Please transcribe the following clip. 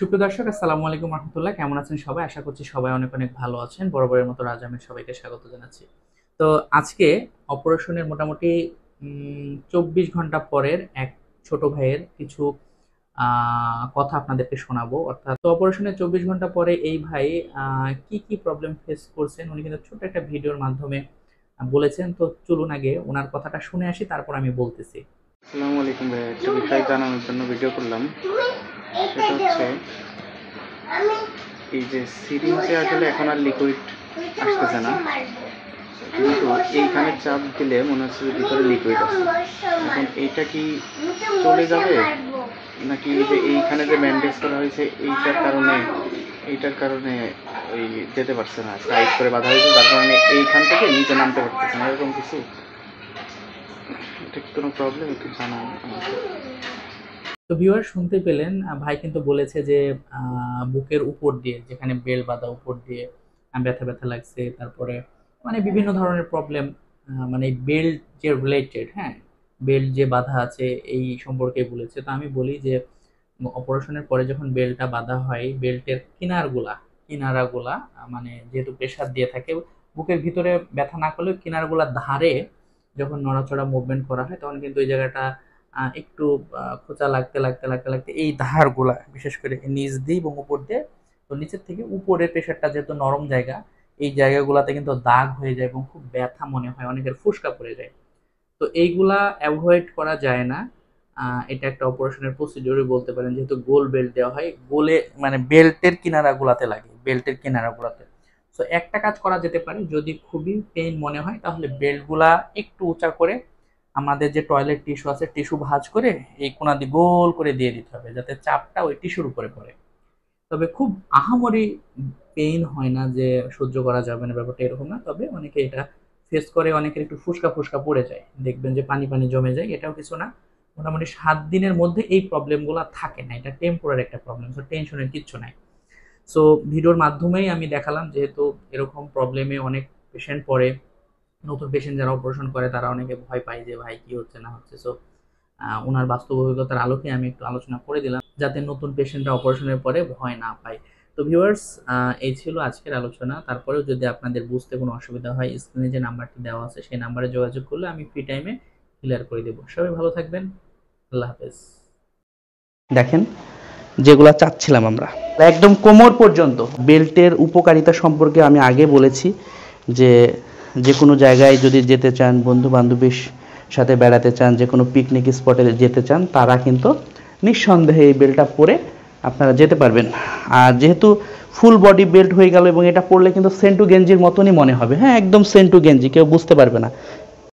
সুপ্রিয় দর্শক, আসসালামু আলাইকুম রহমতুল্লাহ। কেমন আছেন সবাই? আশা করছি সবাই অনেক অনেক ভালো আছেন। বরাবরের মতো রাজ আহমেদ সবাইকে স্বাগত জানাচ্ছি। তো আজকে অপারেশনের মোটামুটি 24 ঘন্টা পরের এক ছোট ভাইয়ের কিছু কথা আপনাদেরকে শোনাবো। অর্থাৎ অপারেশনের 24 ঘন্টা পরে এই ভাই কি কি প্রবলেম ফেস করছেন উনি কিন্তু ছোট একটা ভিডিওর মাধ্যমে বলেছেন। তো চলুন আগে ওনার কথাটা শুনে আসি, তারপর আমি বলতেছি। আসসালামু আলাইকুম ভাই, একটা বিষয় জানানোর জন্য ভিডিও করলাম। সেটা হচ্ছে এই যে সিরিঞ্জে আসলে এখন আর লিকুইড আসতেছে না, কিন্তু এইখানে চাপ দিলে মনে হচ্ছে যে ভিতরে লিকুইড আছে। এখন এইটা কি চলে যাবে নাকি যে এইখানে যে ব্যান্ডেজ করা হয়েছে এইটার কারণে ওই যেতে পারছে না, সাইড করে বাঁধা হয়েছে, যার কারণে এইখান থেকে নিচে নামতে পারতেছে না, এরকম কিছু? এটা কি কোনো প্রবলেম একটু জানান আমাকে। তো ভিউয়ার শুনতে পেলেন, ভাই কিন্তু বলেছে যে বুকের উপর দিয়ে যেখানে বেল্ট বাঁধা উপর দিয়ে ব্যথা ব্যথা লাগছে। তারপরে মানে বিভিন্ন ধরনের প্রবলেম, মানে বেল্ট যে রিলেটেড, হ্যাঁ, বেল্ট যে বাঁধা আছে এই সম্পর্কে বলেছে। তো আমি বলি যে অপারেশনের পরে যখন বেল্টটা বাঁধা হয়, বেল্টের কিনারাগুলা মানে যেহেতু প্রেসার দিয়ে থাকে, বুকের ভিতরে ব্যথা না করলেও কিনারগুলা ধারে যখন নড়াচড়া মুভমেন্ট করা হয় তখন কিন্তু এই জায়গাটা একটু খোঁচা লাগতে লাগতে লাগতে লাগতে এই ধারগুলা বিশেষ করে নিচ দিয়ে এবং উপর দিয়ে, তো নিচের থেকে উপরের প্রেশারটা যেহেতু নরম জায়গা, এই জায়গাগুলাতে কিন্তু দাগ হয়ে যায় এবং খুব ব্যথা মনে হয়, অনেকের ফুসকা পড়ে যায়। তো এইগুলা অ্যাভয়েড করা যায় না। এটা একটা অপারেশনের প্রসিডিওরই বলতে পারেন, যেহেতু গোল বেল্ট দেওয়া হয়, গোলে মানে বেল্টের কিনারাগুলাতে লাগে, বেল্টের কিনারাগুলাতে। তো একটা কাজ করা যেতে পারে, যদি খুবই পেইন মনে হয় তাহলে বেল্টগুলা একটু উঁচা করে আমাদের যে টয়লেট টিস্যু আছে, টিস্যু ভাঁজ করে এই কোনা দিয়ে গোল করে দিয়ে দিতে হবে, যাতে চাপটা ওই টিস্যুর উপরে পড়ে। তবে খুব আহামরি পেইন হয় না যে সহ্য করা যাবে না, ব্যাপারটা এরকম না। তবে অনেকে এটা ফেস করে, অনেকের একটু ফুসকা ফুসকা পড়ে যায়, দেখবেন যে পানি পানি জমে যায়, এটাও কিছু না। মোটামুটি 7 দিনের মধ্যে এই প্রবলেমগুলো থাকে না, এটা টেম্পোরারি একটা প্রবলেম, তো টেনশনের কিচ্ছু নাই। সো ভিডিওর মাধ্যমেই আমি দেখালাম, যেহেতু এরকম প্রবলেমে অনেক পেশেন্ট পড়ে, নতুন পেশেন্ট যারা অপারেশন করে তারা অনেকে ভয় পায় যে ভাই কি হচ্ছে না হচ্ছে। সো ওনার বাস্তব অভিজ্ঞতার আলোকে আমি একটু আলোচনা করে দিলাম, যাতে নতুন পেশেন্টরা অপারেশনের পরে ভয় না পায়। তো ভিউয়ার্স, এই ছিল আজকের আলোচনা। তারপরেও যদি আপনাদের বুঝতে কোনো অসুবিধা হয়, স্ক্রিনে যে নাম্বারটি দেওয়া আছে সেই নাম্বারে যোগাযোগ করলে আমি ফ্রি টাইমে ক্লিয়ার করে দেবো। সবাই ভালো থাকবেন। আল্লাহ হাফেজ। দেখেন, যেগুলা চাচ্ছিলাম আমরা একদম কোমর পর্যন্ত বেল্টের উপকারিতা সম্পর্কে আমি আগে বলেছি যে যে কোনো জায়গায় যদি যেতে চান, বন্ধু বান্ধবীর সাথে বেড়াতে চান, যে কোনো পিকনিক স্পটে যেতে চান, তারা কিন্তু নিঃসন্দেহে এই বেল্টটা পরে আপনারা যেতে পারবেন। আর যেহেতু ফুল বডি বেল্ট হয়ে গেল এবং এটা পরলে কিন্তু সেন্টু গেঞ্জির মতনই মনে হবে, হ্যাঁ একদম সেন্টু গেঞ্জি, কেউ বুঝতে পারবে না।